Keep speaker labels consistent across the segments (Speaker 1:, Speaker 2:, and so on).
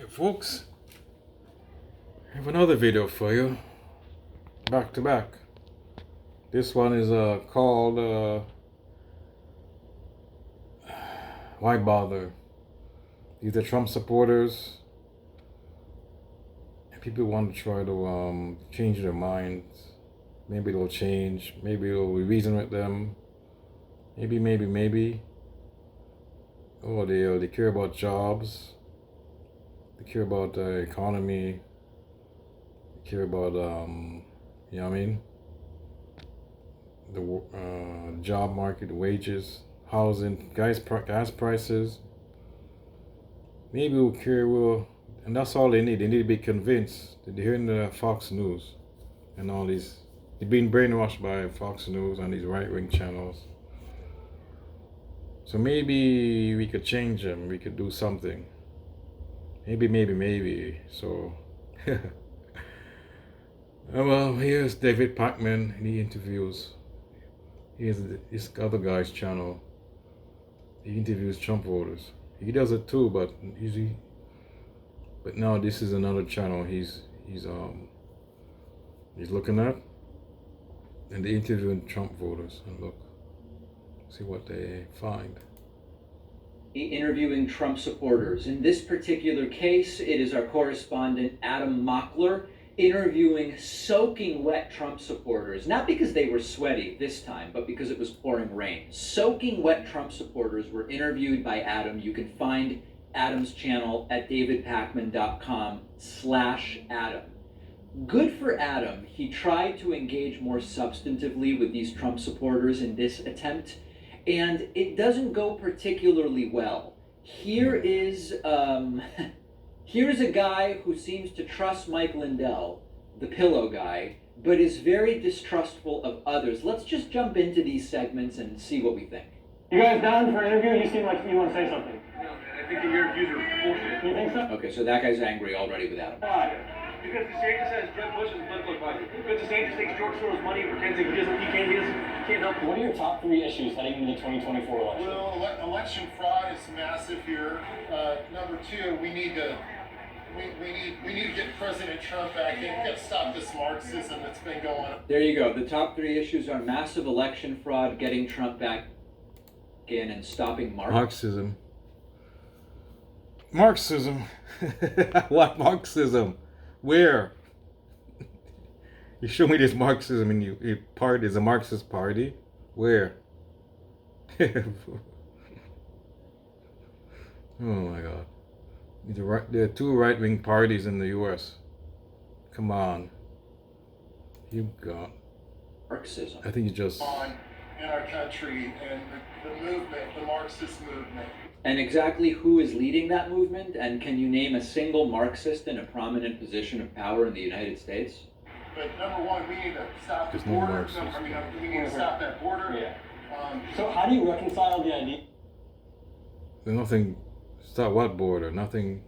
Speaker 1: Folks, I have another video for you, back to back. This one is called Why Bother? These are Trump supporters, and people want to try to change their minds. Maybe they'll change, maybe they'll reason with them, maybe. Oh, they care about jobs, they care about the economy, care about you know what I mean, the job market, wages, housing, gas prices. Maybe we'll care, and that's all they need. They need to be convinced. They're hearing the Fox News and all these. They're being brainwashed by Fox News and these right-wing channels. So maybe we could change them. We could do something. Maybe. So. Well, here's David Pakman in the interviews. Here's this other guy's channel. He interviews Trump voters. He does it too, but now this is another channel he's looking at, and they're interviewing Trump voters. And look, see what they find.
Speaker 2: Interviewing Trump supporters. In this particular case, it is our correspondent Adam Mockler interviewing soaking wet Trump supporters, not because they were sweaty this time, but because it was pouring rain. Soaking wet Trump supporters were interviewed by Adam. You can find Adam's channel at davidpakman.com/Adam. Good for Adam. He tried to engage more substantively with these Trump supporters in this attempt, and it doesn't go particularly well. Here is here's a guy who seems to trust Mike Lindell, the pillow guy, but is very distrustful of others. Let's just jump into these segments and see what we think.
Speaker 3: You guys down for an interview? You seem like you want to say something.
Speaker 4: No, man, I think the interviews are bullshit.
Speaker 3: You think so?
Speaker 2: Okay, so that guy's angry already with Adam.
Speaker 3: Why?
Speaker 4: Because DeSantis has Jeb Bush's political advisor. Because DeSantis takes George Soros' money and pretends like he can't help.
Speaker 3: What are your top 3 issues heading into the 2024 election?
Speaker 5: Well, election fraud is massive here. Number 2, we need to get President Trump back in. We got to stop this Marxism that's been going on.
Speaker 2: There you go. The top 3 issues are massive election fraud, getting Trump back in, and stopping
Speaker 1: Marxism. What Marxism? Where? You show me this Marxism and your party is a Marxist party? Where? Oh my God. There are 2 right-wing parties in the U.S. Come on. You got
Speaker 2: Marxism.
Speaker 1: I think you just...
Speaker 5: in our country and the movement, the Marxist movement.
Speaker 2: And exactly who is leading that movement? And can you name a single Marxist in a prominent position of power in the United States?
Speaker 5: But number 1, we need to stop the
Speaker 1: There's no
Speaker 5: border.
Speaker 1: Marxist.
Speaker 5: We need to stop that border.
Speaker 3: Yeah. So how do you reconcile the idea?
Speaker 1: There's nothing... Stop what border? Nothing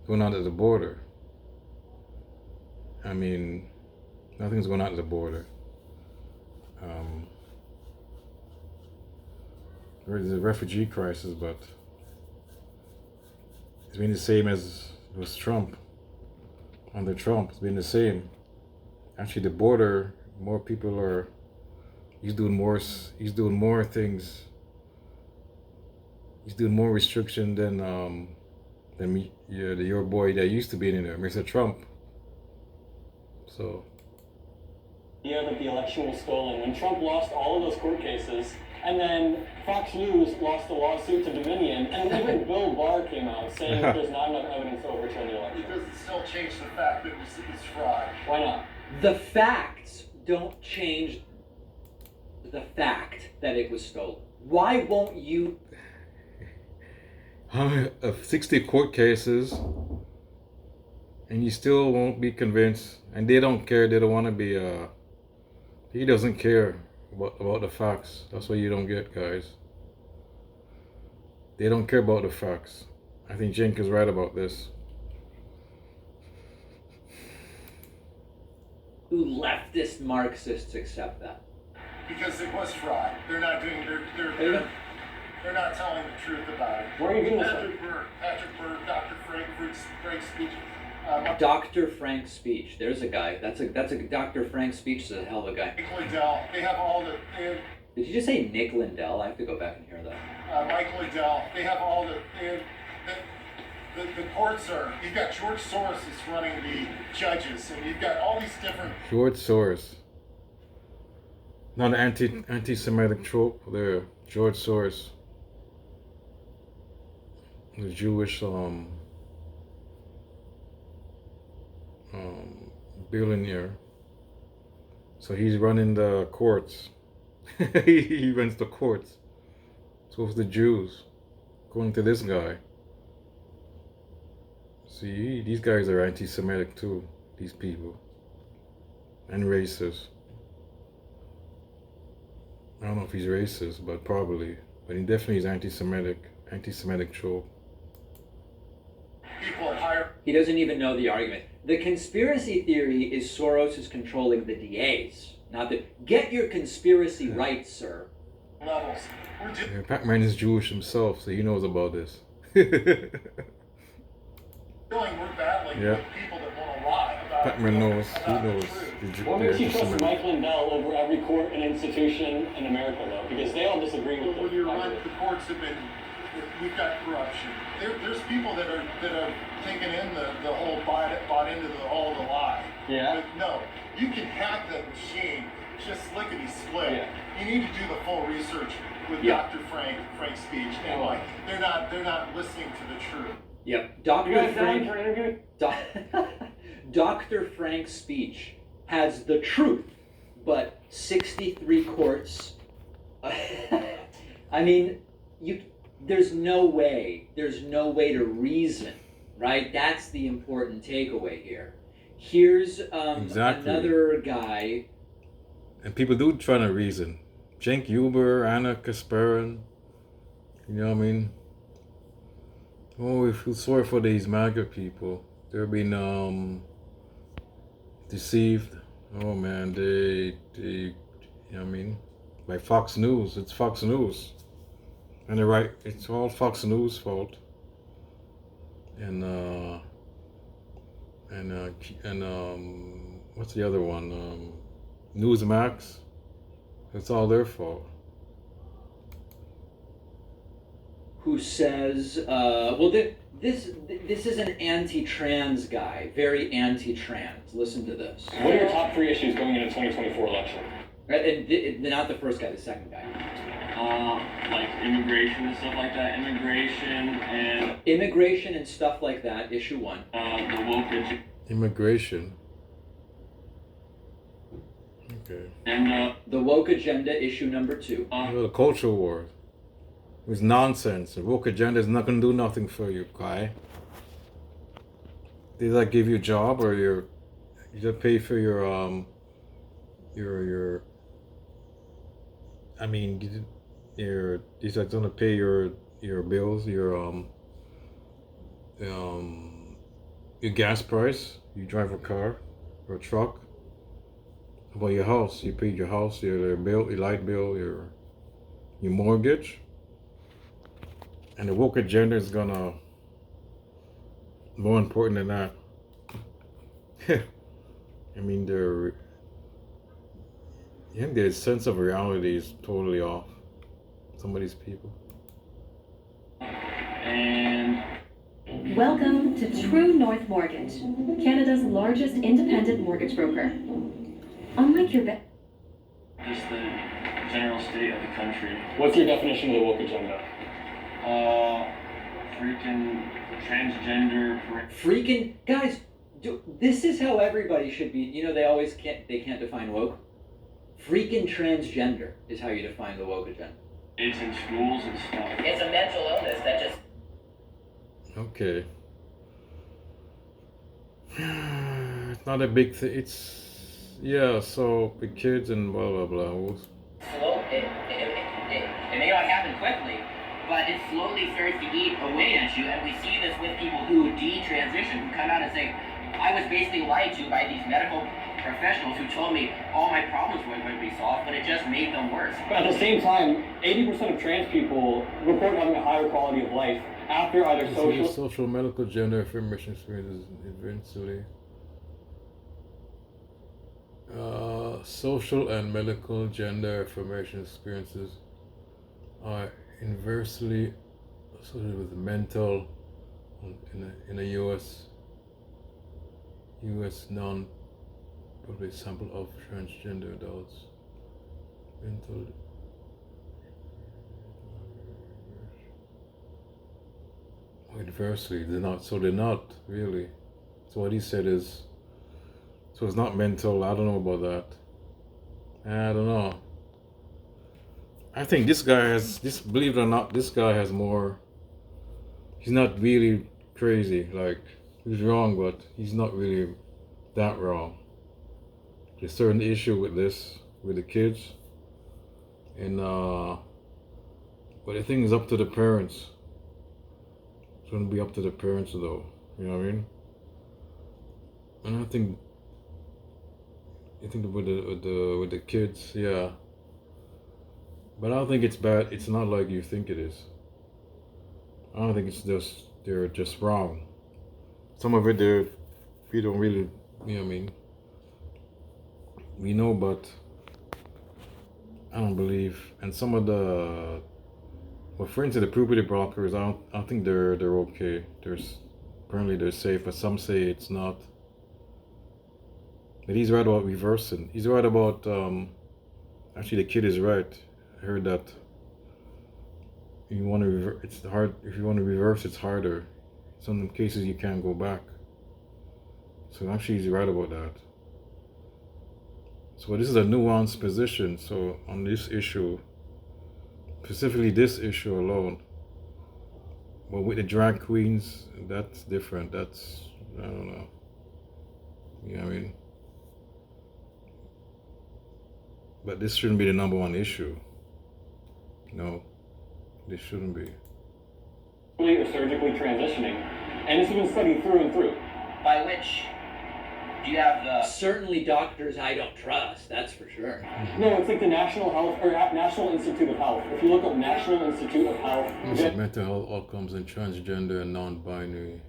Speaker 1: going on at the border. I mean, nothing's going on at the border. There's a refugee crisis, but it's been the same as it was Trump. Under Trump, it's been the same. Actually, the border, more people are. He's doing more things. He's doing more restriction than your boy that used to be in there, Mr. Trump. So.
Speaker 3: Yeah, that the election was stolen when Trump lost all of those court cases, and then Fox News lost the lawsuit to Dominion, and even Bill Barr came out saying that there's not enough evidence to overturn the election.
Speaker 5: It doesn't still change the fact that it's fraud.
Speaker 3: Why not?
Speaker 2: The facts don't change the fact that it was stolen. Why won't you?
Speaker 1: 60 court cases, and you still won't be convinced, and they don't care. They don't want to be. He doesn't care about the facts. That's what you don't get, guys. They don't care about the facts. I think Cenk is right about this.
Speaker 2: Who leftist Marxists accept that?
Speaker 5: Because it was fraud. They're not doing. They're not telling the truth about it.
Speaker 3: Where are you getting this
Speaker 5: Patrick Byrd, Dr. Frankfurt speech.
Speaker 2: Dr. Frank Speech. There's a guy. That's a Dr. Frank Speech is a hell of a guy.
Speaker 5: Mike Liddell. They have all the.
Speaker 2: Did you just say Nick Lindell? I have to go back and hear that.
Speaker 5: Mike Liddell. They have all the courts are. You've got George Soros is running the judges, and you've got all these different.
Speaker 1: George Soros. Not an anti-Semitic trope there. George Soros. The Jewish billionaire. So he's running the courts. He runs the courts. So it's the Jews, according to this guy. See, these guys are anti-Semitic too, these people. And racist. I don't know if he's racist, but probably. But he definitely is anti-Semitic trope.
Speaker 5: People are higher.
Speaker 2: He doesn't even know the argument. The conspiracy theory is Soros is controlling the DAs. Not the. Get your conspiracy right, sir.
Speaker 5: Levels. We're just
Speaker 1: Yeah, Pac-Man is Jewish himself, so he knows about this.
Speaker 5: we're battling
Speaker 1: Yeah.
Speaker 5: with people that want to lie about.
Speaker 1: Pac-Man knows. He
Speaker 5: about the
Speaker 1: knows.
Speaker 5: truth.
Speaker 3: What makes you trust
Speaker 1: anti-Semitic.
Speaker 3: Mike Lindell over every court and institution in America, though? Because they all disagree with
Speaker 5: When you're
Speaker 3: the
Speaker 5: right, the courts have been. We've got corruption. There's people that are thinking in the whole bought into all the lie.
Speaker 3: Yeah.
Speaker 5: But no, you can hack that machine just lickety split.
Speaker 3: Yeah.
Speaker 5: You need to do the full research with
Speaker 2: Yeah.
Speaker 5: Dr. Frank Speech and like they're not listening to the truth.
Speaker 2: Yep.
Speaker 3: You
Speaker 2: Dr.
Speaker 3: guys down
Speaker 2: Frank.
Speaker 3: for an interview?
Speaker 2: Dr. Frank Speech has the truth, but 63 courts. I mean, there's no way to reason, right? That's the important takeaway here. Here's
Speaker 1: Exactly.
Speaker 2: another guy.
Speaker 1: And people do try to reason. Cenk Uygur, Anna Kasparin. You know what I mean? Oh, we feel sorry for these MAGA people. They're being deceived. Oh man, they you know what I mean? Like Fox News, it's Fox News. And they're right, it's all Fox News' fault. And what's the other one? Newsmax. It's all their fault.
Speaker 2: Who says, this is an anti-trans guy, very anti-trans. Listen to this.
Speaker 3: What are your top 3 issues going into the 2024 election?
Speaker 2: Right, and not the first guy, the second guy.
Speaker 6: Like immigration and stuff like that.
Speaker 2: Immigration and stuff like that, issue 1.
Speaker 6: The woke
Speaker 1: Immigration. Okay.
Speaker 6: and
Speaker 2: The woke agenda, issue number 2.
Speaker 1: The culture war. It was nonsense. The woke agenda is not going to do nothing for you, guy. Did that give you a job, or you just pay for your I mean, these are going to pay your bills, your gas price. You drive a car or a truck. About your house, you paid your house, your bill, your light bill, your mortgage. And the woke agenda is gonna more important than that. I mean, their sense of reality is totally off. Some of these people.
Speaker 6: and
Speaker 7: Welcome to True North Mortgage, Canada's largest independent mortgage broker. Unlike your
Speaker 6: just the general state of the country.
Speaker 3: What's your definition of the woke agenda?
Speaker 6: Freaking transgender.
Speaker 2: Freaking guys, this is how everybody should be. You know, they can't define woke. Freaking transgender is how you define the woke agenda.
Speaker 6: It's in schools and stuff.
Speaker 8: It's a mental illness that just
Speaker 1: Okay. It's not a big thing. So the kids and blah blah blah.
Speaker 8: slow. It may not happen quickly, but it slowly starts to eat away at you. And we see this with people who detransition, who come out and say, I was basically lied to by these medical professionals who told me all my problems were going to be solved, but it just made them worse.
Speaker 3: But at the same time, 80% of trans people report having a higher quality of life after either
Speaker 1: social medical gender affirmation experiences eventually. Social and medical gender affirmation experiences are inversely associated with mental in a U.S. non-public sample of transgender adults. Mental inversely, they're not really. So what he said is, so it's not mental. I don't know about that. I don't know. I think believe it or not, this guy has more. He's not really crazy. Like, he's wrong, but he's not really that wrong. There's a certain issue with this, with the kids. And, but I think it's up to the parents. It's going to be up to the parents, though. You know what I mean? And I think with the kids, yeah. But I don't think it's bad. It's not like you think it is. I don't think it's just they're just wrong. Some of it we don't really, you know what I mean. We know, but I don't believe. And some of the, well, for instance, the puberty blockers, I don't think they're okay. Apparently they're safe, but some say it's not. But he's right about reversing. He's right about actually the kid is right. I heard that you want to it's hard. If you want to reverse, it's harder. Some cases you can't go back. So actually he's right about that. So this is a nuanced position. So on this issue, specifically this issue alone, but with the drag queens, that's different. That's, I don't know. You know what I mean? But this shouldn't be the number one issue. No, this shouldn't be.
Speaker 3: or surgically transitioning, and this has been studied through and through.
Speaker 8: By which, do you have the...
Speaker 2: Certainly doctors I don't trust, that's for sure.
Speaker 3: No, it's like the National Institute of Health. If you look up National Institute of Health,
Speaker 1: mental health outcomes in transgender and non-binary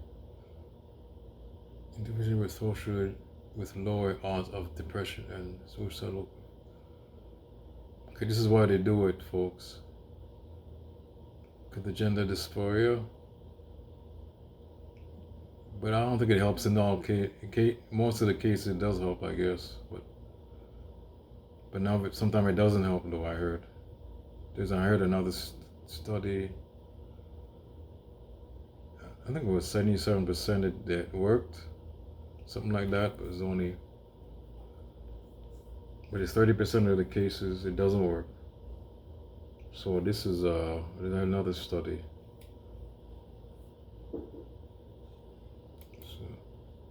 Speaker 1: individuals with lower odds of depression and suicidal. Okay, this is why they do it, folks. Because the gender dysphoria. But I don't think it helps in all cases. Most of the cases it does help, I guess. But now sometimes it doesn't help, though. I heard another study. I think it was 77% that worked, something like that. But it's only. But it's 30% of the cases it doesn't work. So this is another study.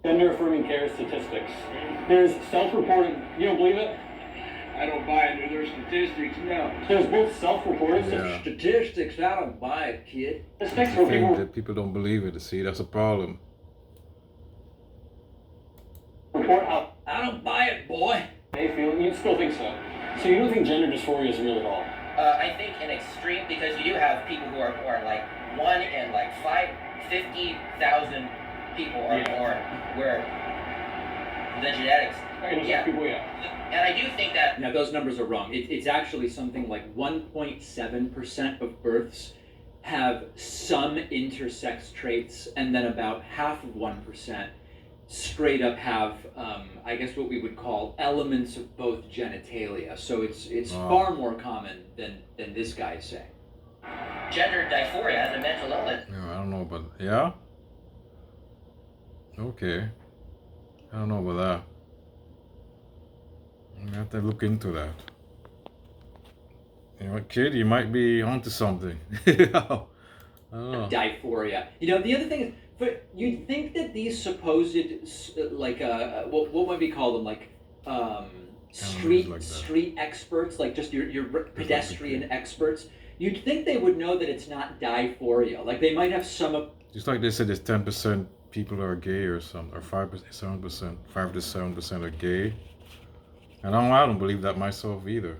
Speaker 3: gender affirming care statistics. There's self-reported. You don't believe it?
Speaker 4: I don't buy it. There's statistics, no.
Speaker 3: There's both self-reported
Speaker 2: Statistics, I don't buy it, kid.
Speaker 3: statistics
Speaker 1: I
Speaker 3: where
Speaker 1: think
Speaker 3: people
Speaker 1: that people don't believe it. See, that's a problem.
Speaker 3: report how
Speaker 2: I don't buy it, boy.
Speaker 3: they feel. You still think so? So you don't think gender dysphoria is real at all?
Speaker 8: I think an extreme, because you do have people who are like 1 in like 50,000 people or more where the genetics.
Speaker 3: Yeah. People, yeah.
Speaker 8: And I do think that.
Speaker 2: Now those numbers are wrong. It's actually something like 1.7% of births have some intersex traits, and then about half of 1% straight up have, I guess what we would call elements of both genitalia. So it's far more common than this guy is saying.
Speaker 8: Gender dysphoria has a mental illness.
Speaker 1: Yeah, I don't know, but yeah. Okay, I don't know about that. I have to look into that. You know what, kid? You might be onto something. I don't know.
Speaker 2: Dysphoria. You know, the other thing is, but you'd think that these supposed, like, what might we call them, like, street experts, like just your pedestrian experts, you'd think they would know that it's not dysphoria. Like, they might have some...
Speaker 1: Just like they said, there's 10% people are gay or something, or 5 to 7% are gay. And I don't believe that myself either.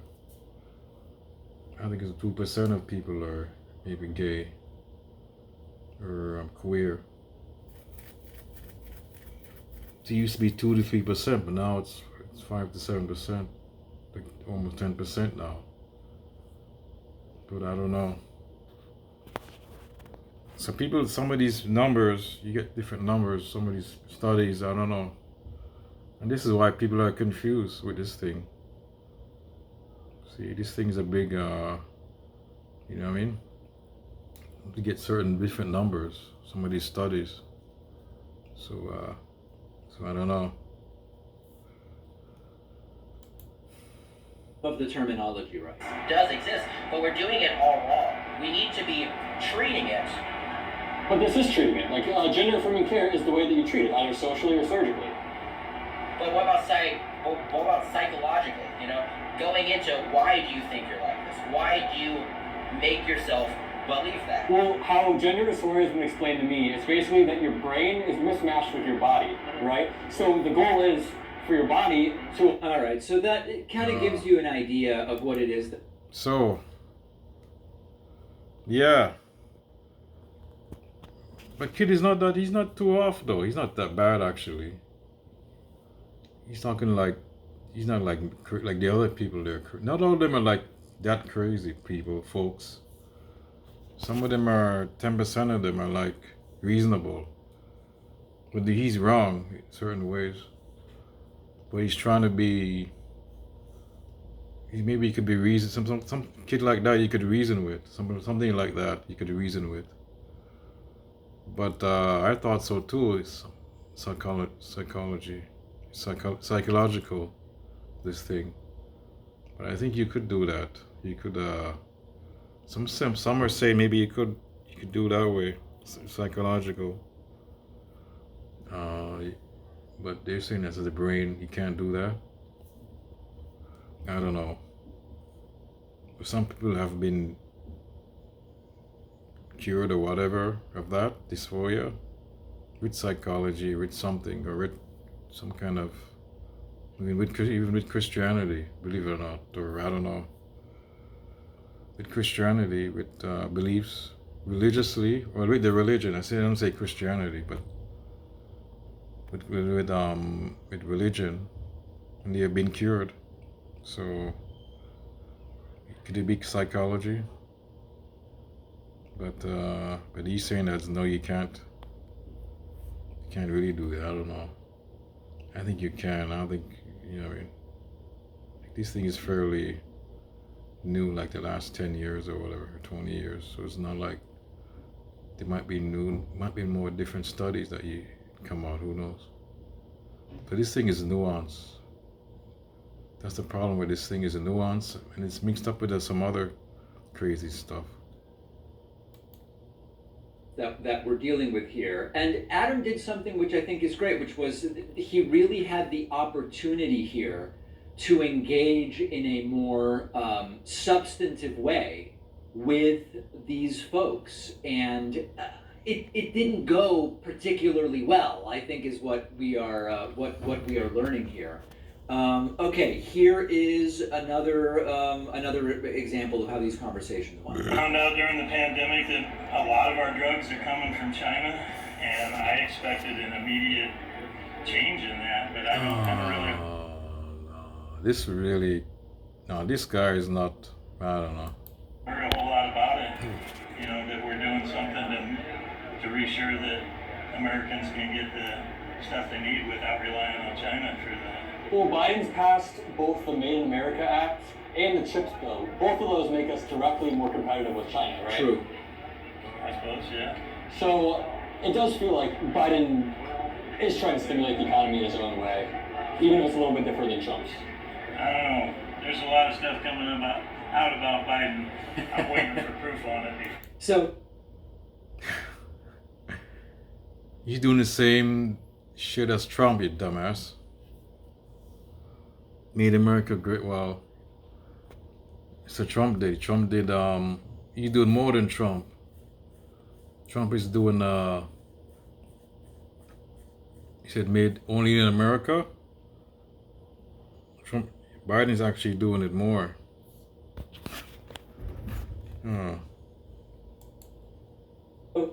Speaker 1: I think it's 2% of people are maybe gay. or queer. It used to be 2 to 3%, but now it's 5 to 7%, like almost 10% now. But I don't know. So people, some of these numbers, you get different numbers. Some of these studies, I don't know. And this is why people are confused with this thing. See, this thing is a big, you know what I mean? To get certain different numbers, some of these studies. So I don't know.
Speaker 2: Of the terminology, right?
Speaker 8: Does exist, but we're doing it all wrong. We need to be treating it.
Speaker 3: But this is treating it. Like, gender affirming care is the way that you treat it, either socially or surgically.
Speaker 8: But what about psychologically? You know, going into why do you think you're like this? Why do you make yourself believe that?
Speaker 3: Well, how gender dysphoria has been explained to me, it's basically that your brain is mismatched with your body, right? So the goal is for your body to...
Speaker 2: All right, so that kind of gives you an idea of what it is that...
Speaker 1: So, yeah. But kid is not that, he's not too off though. He's not that bad actually. He's talking like, he's not like the other people there. Not all of them are like that crazy people, folks. Some of them are, 10% of them are like reasonable. But he's wrong in certain ways. But he's trying to be, maybe he could be reason, some kid like that you could reason with. Something like that you could reason with. But I thought so too. It's psychological, this thing. But I think you could do that. You could, some are saying maybe you could do that way, psychological. But they're saying that's the brain, you can't do that. I don't know. But some people have been cured or whatever of that dysphoria with psychology, with something, or with some kind of, I mean, even with Christianity, believe it or not, or I don't know. With Christianity, with beliefs, religiously, or with the religion. I don't say Christianity, but with religion, and they have been cured. So could it be psychology? But he's saying that no, you can't. You can't really do that. I don't know. I think you can. I don't think, you know what I mean. This thing is fairly new, like the last 10 years or whatever, or 20 years. So it's not like there might be more different studies that you come out, who knows. But this thing is nuance. That's the problem with this thing, is a nuance, and it's mixed up with some other crazy stuff.
Speaker 2: That we're dealing with here. And Adam did something which I think is great, which was he really had the opportunity here to engage in a more substantive way with these folks. And it didn't go particularly well, I think, is what we are what we are learning here. Okay, here is another example of how these conversations went.
Speaker 6: I found out during the pandemic that a lot of our drugs are coming from China, and I expected an immediate change in that, but I don't really.
Speaker 1: This guy is not, I don't know.
Speaker 6: Heard a whole lot about it. You know, that we're doing something to reassure that Americans can get the stuff they need without relying on China for that.
Speaker 3: Well, Biden's passed both the Made in America Act and the CHIPS bill. Both of those make us directly more competitive with China, right?
Speaker 2: True.
Speaker 6: I suppose, yeah.
Speaker 3: So it does feel like Biden is trying to stimulate the economy in his own way, even if it's a little bit different than Trump's.
Speaker 6: I don't know. There's a lot of stuff coming out about Biden. I'm waiting for proof on it.
Speaker 2: So
Speaker 1: He's doing the same shit as Trump, you dumbass. Made America great. Well, so Trump did. He's doing more than Trump. Trump is doing, he said made only in America. Biden is actually doing it more.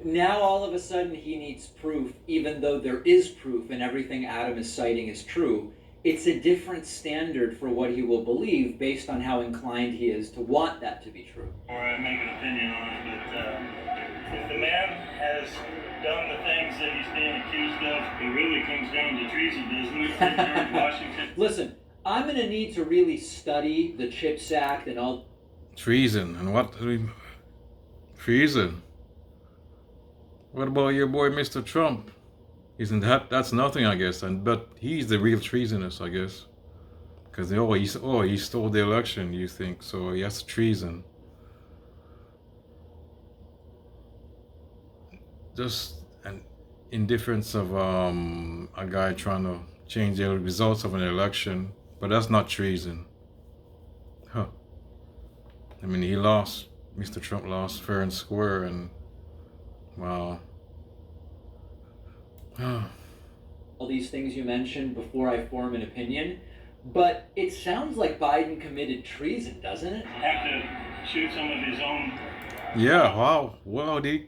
Speaker 2: now all of a sudden he needs proof, even though there is proof and everything Adam is citing is true. It's a different standard for what he will believe based on how inclined he is to want that to be true.
Speaker 6: Or I make an opinion on it, but if the man has done the things that he's being accused of, it really comes down to treason, doesn't it? George Washington.
Speaker 2: Listen, I'm going to need to really study the CHIPS Act and all.
Speaker 1: Treason. And what? Treason. What about your boy Mr. Trump? Isn't that's nothing, I guess, but he's the real treasonous, I guess. Because he stole the election, you think, so he has treason. Just an indifference of a guy trying to change the results of an election, but that's not treason. Huh. I mean, he lost. Mr. Trump lost fair and square, and wow.
Speaker 2: All these things you mentioned before I form an opinion, but it sounds like Biden committed treason, doesn't it?
Speaker 6: Have to shoot some of his own
Speaker 1: Yeah, wow. Okay.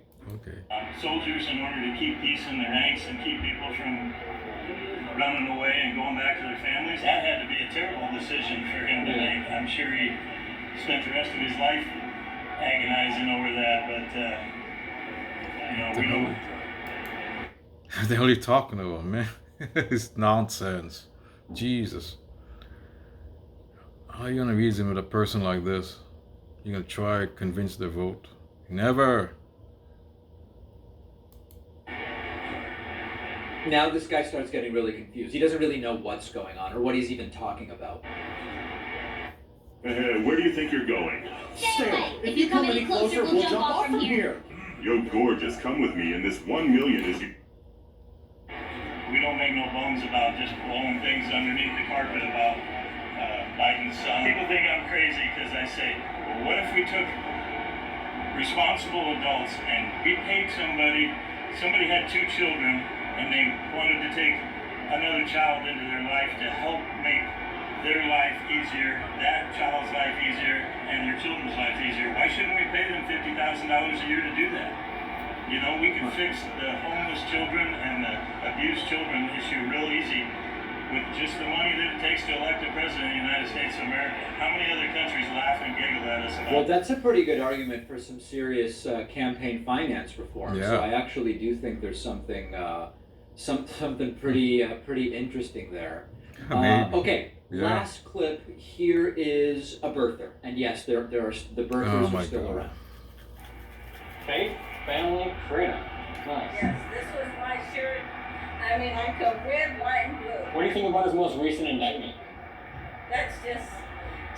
Speaker 6: soldiers in order to keep peace in their ranks and keep people from running away and going back to their families. That had to be a terrible decision for him to make. I'm sure he spent the rest of his life agonizing over that, but we don't.
Speaker 1: They're only talking about, man. It's nonsense. Jesus. How are you gonna reason with a person like this? You're gonna try to convince their vote? Never.
Speaker 2: Now this guy starts getting really confused. He doesn't really know what's going on or what he's even talking about.
Speaker 9: Where do you think you're going?
Speaker 10: Stay away. If you come any closer, we'll jump off from here.
Speaker 9: Yo, gorgeous, come with me, and this 1 million is you.
Speaker 6: We don't make no bones about just blowing things underneath the carpet about Biden's son. People think I'm crazy because I say, well, what if we took responsible adults and we paid somebody had 2 children and they wanted to take another child into their life to help make their life easier, that child's life easier, and their children's life easier. Why shouldn't we pay them $50,000 a year to do that? You know, we can fix the homeless children and the abused children issue real easy with just the money that it takes to elect a president of the United States of America. How many other countries laugh and giggle at us about
Speaker 2: Well, that's a pretty good argument for some serious campaign finance reform.
Speaker 1: Yeah.
Speaker 2: So I actually do think there's something something pretty interesting there.
Speaker 1: Maybe.
Speaker 2: Okay,
Speaker 1: Yeah.
Speaker 2: last clip. Here is a birther, and yes, there are the birthers
Speaker 1: Oh my
Speaker 2: are still
Speaker 1: God.
Speaker 2: around.
Speaker 3: Faith, family, freedom. Nice.
Speaker 10: Yes, this was my shirt. I mean, I could red, white, and blue.
Speaker 3: What do you think about his most recent indictment?
Speaker 10: That's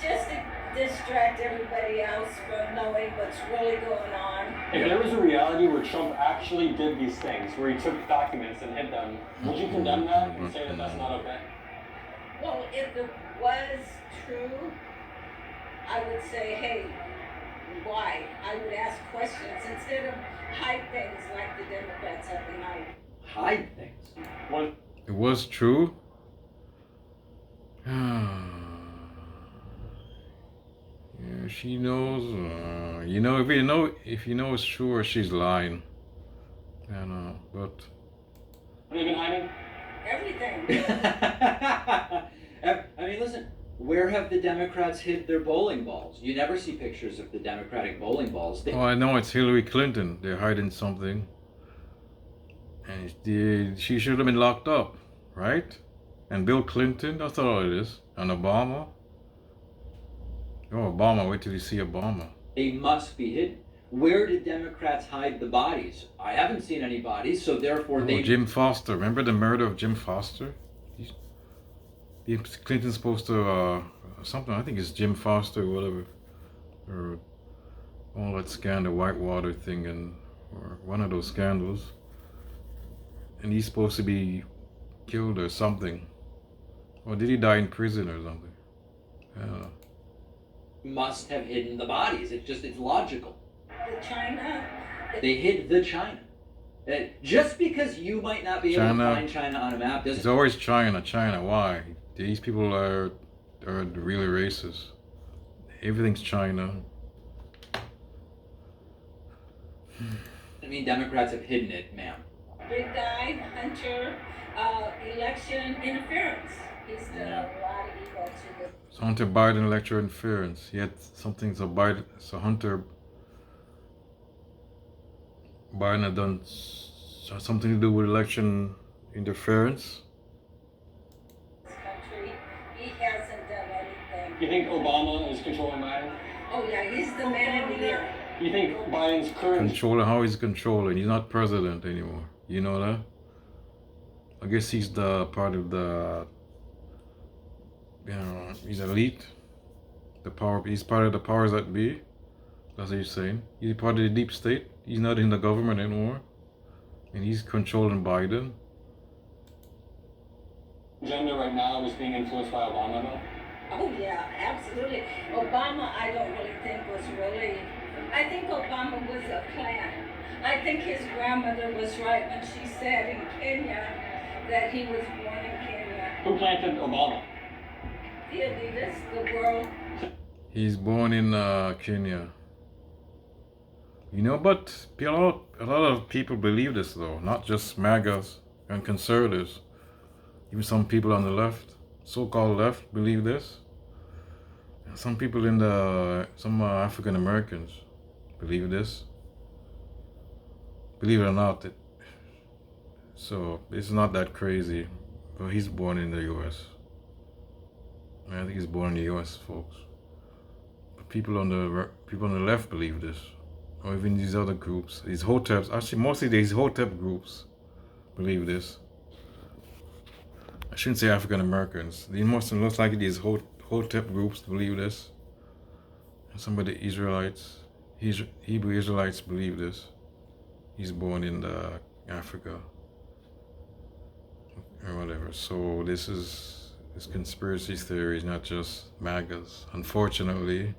Speaker 10: just to distract everybody else from knowing what's really going on.
Speaker 3: If there was a reality where Trump actually did these things, where he took documents and hid them, would you condemn that and say that that's not okay?
Speaker 10: Well, if it was true, I would say, hey, why? I would ask questions instead of hide things like the Democrats have been hiding.
Speaker 2: Hide things.
Speaker 3: One.
Speaker 1: It was true. Yeah, she knows. If you know it's true or she's lying. I know, but
Speaker 3: What have you been hiding?
Speaker 10: Everything.
Speaker 2: I mean, listen. Where have the Democrats hid their bowling balls? You never see pictures of the Democratic bowling balls.
Speaker 1: oh, I know it's Hillary Clinton. They're hiding something, and she should have been locked up, right? And Bill Clinton. That's all it is. And Obama. Oh, Obama. Wait till you see Obama.
Speaker 2: They must be hidden. Where did Democrats hide the bodies? I haven't seen any bodies, so therefore
Speaker 1: Oh, Jim Foster. Remember the murder of Jim Foster? Clinton's supposed to something. I think it's Jim Foster, whatever, or all that scandal, Whitewater thing, or one of those scandals. And he's supposed to be killed or something. Or did he die in prison or something? I don't know.
Speaker 2: must have hidden the bodies. It's logical.
Speaker 10: The China.
Speaker 2: They hid the China. Just because you might not be able to find China on a map doesn't.
Speaker 1: It's always China. Why? These people are really racist. Everything's China.
Speaker 2: mean Democrats have hidden it, ma'am.
Speaker 10: Big guy, Hunter, election interference. He's done a lot of evil to the.
Speaker 1: So Hunter Biden election interference. Yet something so Biden, so Hunter Biden had done something to do with election interference.
Speaker 10: Country, he hasn't done anything.
Speaker 3: You think Obama is controlling Biden?
Speaker 10: Oh yeah, he's the man of the year.
Speaker 3: You think Biden's current
Speaker 1: Controlling, how he's controlling. He's not president anymore. You know that? I guess he's the part of the, you know, he's elite. The power, he's part of the powers that be. That's what he's saying. He's part of the deep state. He's not in the government anymore. And he's controlling Biden.
Speaker 3: agenda right now is being influenced by Obama, though?
Speaker 10: Oh yeah, absolutely. Obama, I don't really think was really. I think Obama was a plan. I think his grandmother was right when she said in Kenya that he was born in Kenya.
Speaker 3: Who planted Obama?
Speaker 10: The elitists, the world.
Speaker 1: He's born in Kenya. You know, but a lot of people believe this though, not just MAGAs and conservatives. Even some people on the left, so-called left, believe this. And some people in some African Americans believe this. Believe it or not, so it's not that crazy. But he's born in the U.S. I think he's born in the U.S., folks. But people on the left believe this, or even these other groups, these hoteps. Actually, mostly these hotep groups believe this. I shouldn't say African Americans. The most looks like these hotep groups believe this. And some of the Israelites, Hebrew Israelites believe this. He's born in Africa or whatever. So this conspiracy theory is not just MAGAs, unfortunately.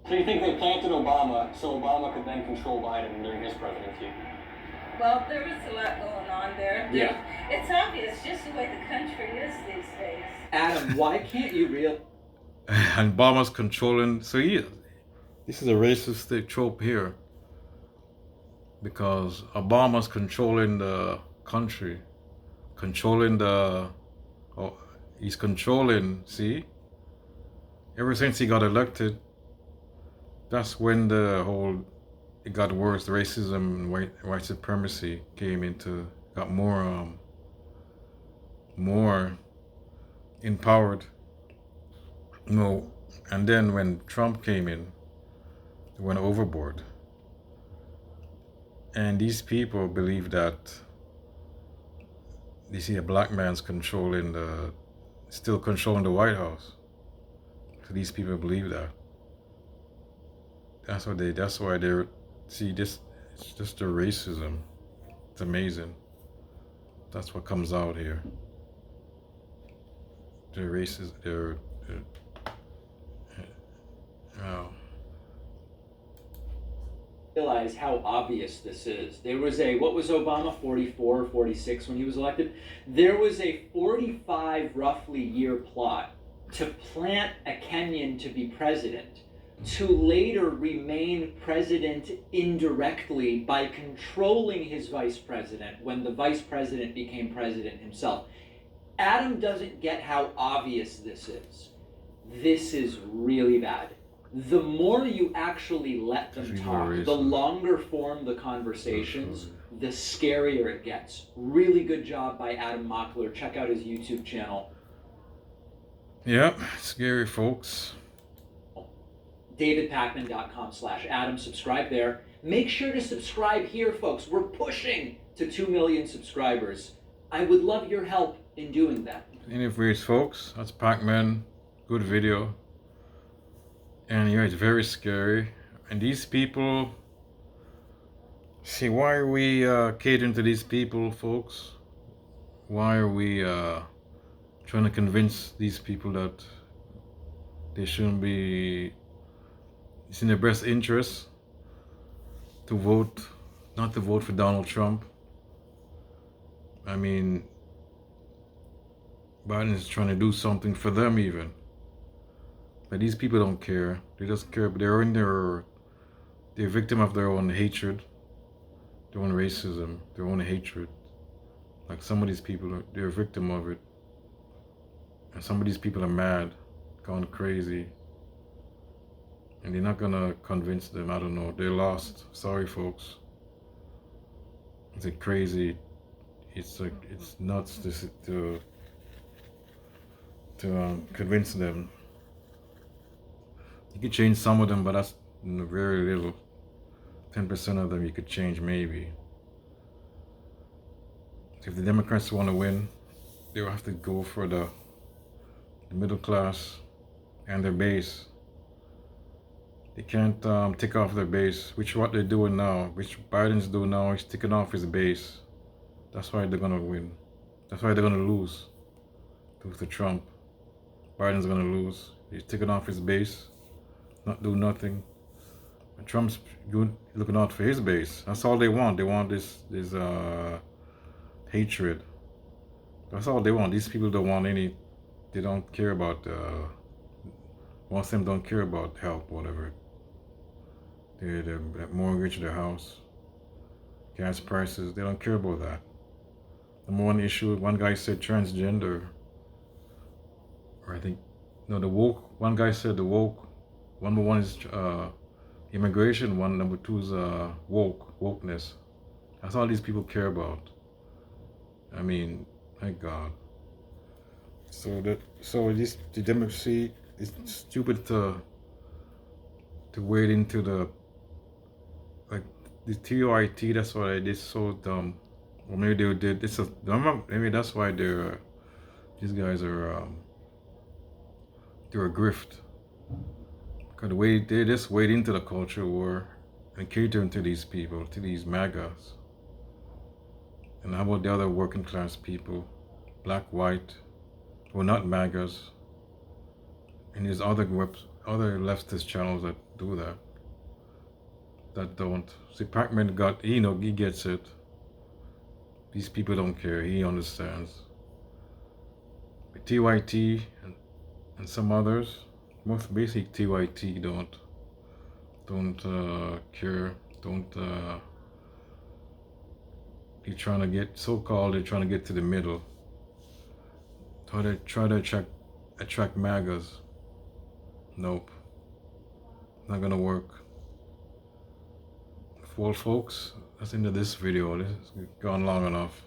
Speaker 3: So you think they planted Obama so Obama could then control Biden during his presidency?
Speaker 10: Well, there is a lot going on there.
Speaker 2: Yeah.
Speaker 10: It's obvious just the way the country is these days.
Speaker 2: Adam, why can't you
Speaker 1: And Obama's controlling. So this is a racist trope here. Because Obama's controlling the country. He's controlling, see? Ever since he got elected, that's when it got worse. Racism and white supremacy got more empowered. No, and then when Trump came in, it went overboard. And these people believe that they see a black man's still controlling the White House. So these people believe that. That's why they're, see this, it's just their racism. It's amazing. That's what comes out here. They're racist,
Speaker 2: realize how obvious this is? There was what was Obama, 44 or 46 when he was elected? There was a 45 roughly year plot to plant a Kenyan to be president, to later remain president indirectly by controlling his vice president when the vice president became president himself. Adam doesn't get how obvious this is. This is really bad. The more you actually let them talk, the longer form the conversations, the scarier it gets. Really good job by Adam Mockler. Check out his YouTube channel.
Speaker 1: Yep, scary folks.
Speaker 2: davidpakman.com/Adam. Subscribe there. Make sure to subscribe here, folks. We're pushing to 2 million subscribers. I would love your help in doing that.
Speaker 1: Anyways, folks, that's Pac-Man. Good video. And yeah, it's very scary. And these people, see, why are we catering to these people, folks? Why are we trying to convince these people that they shouldn't be, it's in their best interest to vote, not to vote for Donald Trump? I mean, Biden is trying to do something for them even. But these people don't care. They just care. They're victim of their own hatred. their own racism, their own hatred. Like some of these people, they're a victim of it. And some of these people are mad, gone crazy. And they're not gonna convince them, I don't know, they're lost. Sorry folks. It's like crazy. It's like, it's nuts to convince them. You could change some of them, but that's very little. 10% of them you could change maybe. If the Democrats want to win, they will have to go for the middle class and their base. They can't take off their base, which what they're doing now, which Biden's doing now is taking off his base. That's why they're gonna win. That's why they're gonna lose to Trump. Biden's gonna lose. He's taking off his base, not do nothing. And Trump's looking out for his base. That's all they want. They want this hatred. That's all they want. These people don't want any. They don't care about. Most of them don't care about help, whatever. Their mortgage, their house, gas prices. They don't care about that. Number one issue. One guy said transgender. Or I think no, the woke. One guy said the woke. Number one is immigration. Number two is wokeness. That's all these people care about. I mean, thank God. So the democracy is stupid to wade into the like the TOIT. That's why they so dumb. Or maybe they did. Maybe that's why these guys are they're a grift. Because they just wade into the culture war and cater to these people, to these maggas. And how about the other working class people, black, white, who are not maggas? And there's other leftist channels that do that. That don't. See, Pac-Man he gets it. These people don't care. He understands. But TYT and some others, most basic TYT don't care. They're trying to get they're trying to get to the middle. Try to attract MAGAs. Nope. Not gonna work. Well folks, that's the end of this video. This has gone long enough.